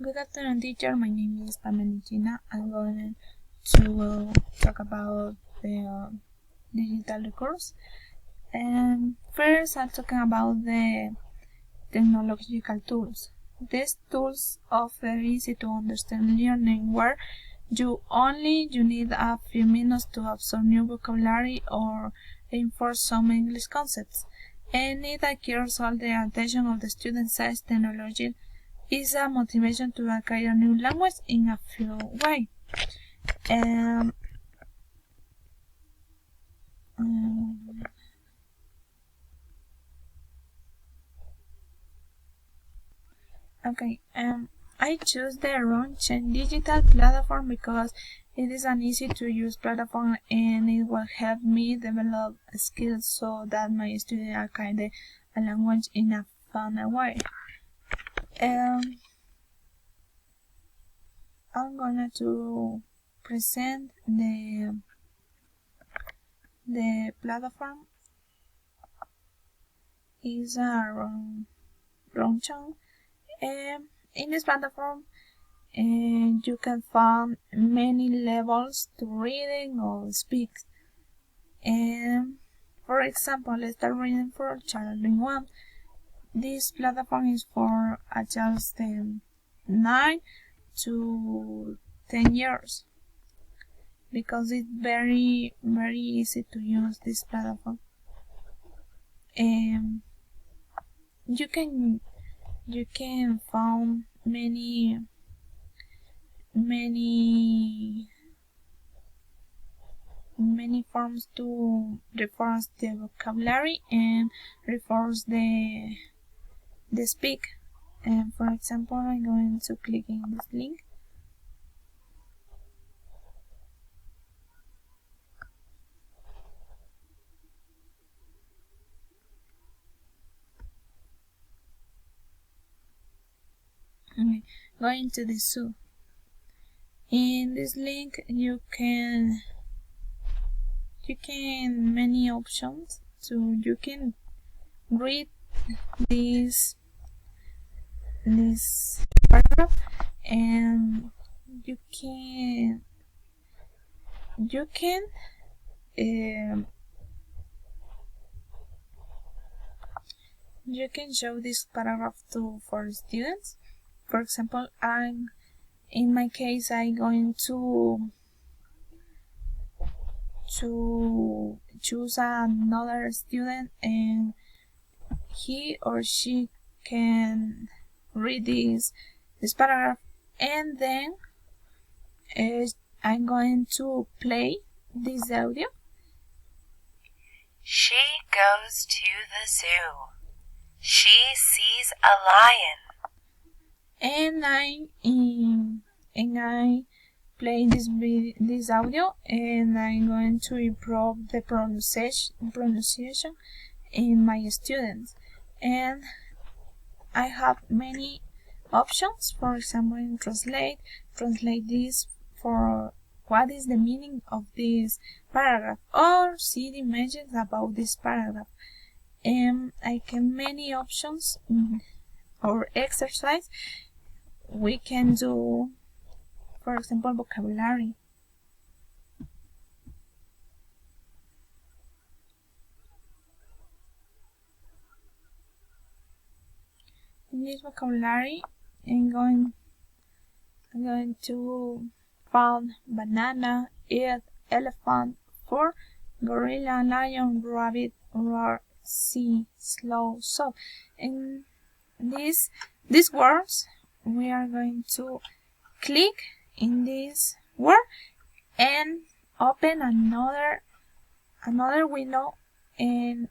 Good afternoon, teacher. My name is Pamela. I'm going to talk about the digital recourse. And first, I'm talking about the technological tools. These tools offer easy to understand learning where you need a few minutes to absorb new vocabulary or reinforce some English concepts. And it acquires all the attention of the student size technology is a motivation to acquire a new language in a few ways. I choose the Ronchen digital platform because it is an easy to use platform and it will help me develop skills so that my students acquire a language in a fun way. I'm going to present the platform is a Ronchen. In this platform, you can find many levels to reading or speak. For example, let's start reading for child 1. This platform is for adults 9 to 10 years because it's very easy to use this platform. You can find many forms to reinforce the vocabulary and reinforce the speak. And for example, I'm going to click in this link. Okay, going to the zoo. In this link you can many options, so you can read this paragraph and you can show this paragraph for students. For example, in my case, I'm going to choose another student and he or she can read this paragraph, and then I'm going to play this audio. She goes to the zoo. She sees a lion. And I play this audio, and I'm going to improve the pronunciation in my students. And I have many options. For example, in translate this for what is the meaning of this paragraph, or see the images about this paragraph. And I can many options or exercise we can do. For example, vocabulary. In this vocabulary, I'm going to find banana, eat, elephant, fur, gorilla, lion, rabbit, roar, sea, slow, so. In these words, we are going to click in this word and open another window, and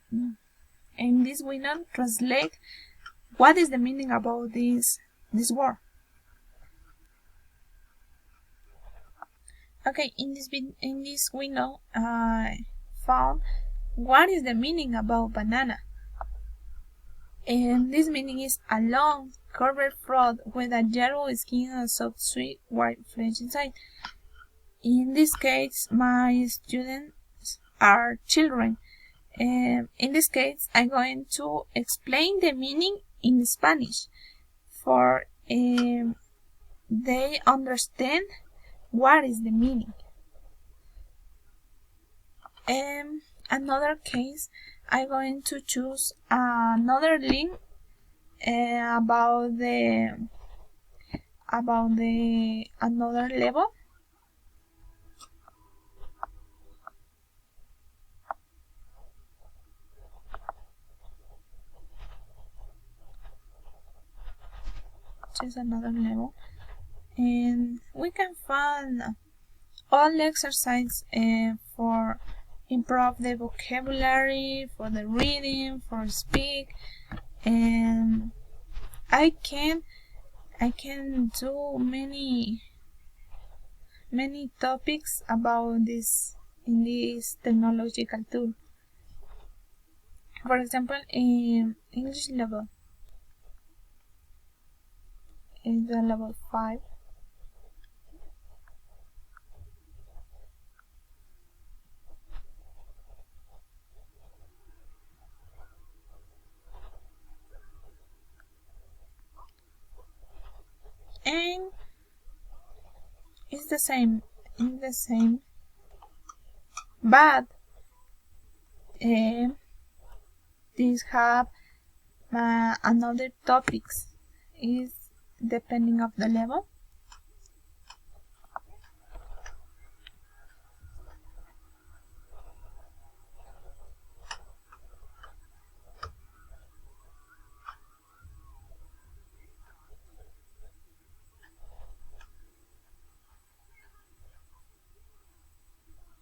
in this window translate what is the meaning about this word. Okay, in this window I found what is the meaning about banana, and this meaning is a long curved fruit with a yellow skin and soft sweet white flesh inside. In this case, my students are children. In this case, I'm going to explain the meaning in Spanish. For they understand what is the meaning. Another case, I'm going to choose another link about the another level. Choose another level, and we can find all exercise for improve the vocabulary, for the reading, for speak, and I can do many topics about this in this technological tool. For example, in English level is the level 5. And it's the same, but these have another topics is depending of the level.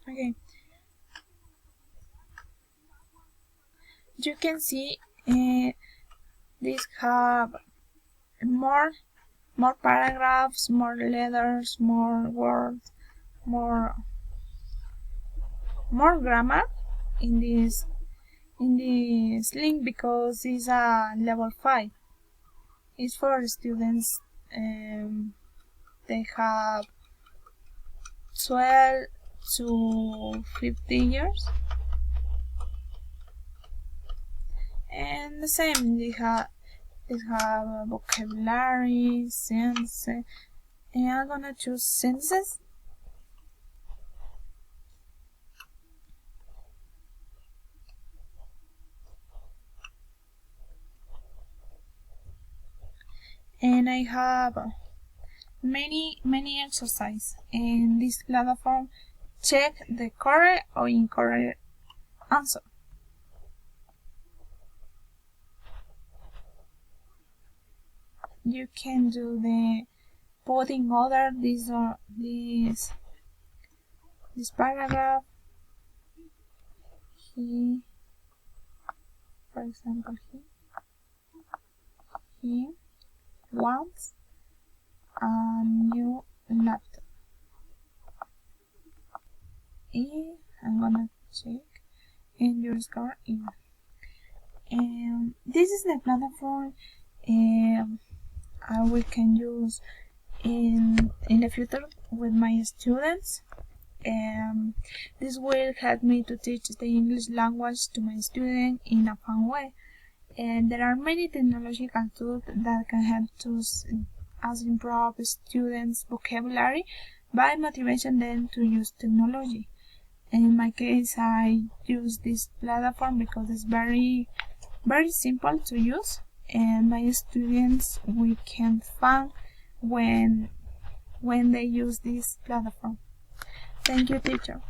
Okay, you can see these have more paragraphs, more letters, more words, more grammar in this link, because it's a level 5. It's for students they have 12 to 15 years, and the same they have vocabulary, sense, and I'm gonna choose senses. And I have many exercises in this platform. Check the correct or incorrect answer. You can do the putting order this paragraph. He, for example, he wants a new laptop. I'm gonna check and your score in. And this is the platform we can use in the future with my students. This will help me to teach the English language to my students in a fun way. And there are many technological tools that can help us improve students' vocabulary by motivating them to use technology. In my case, I use this platform because it's very simple to use, and my students we can find when they use this platform. Thank you, teacher.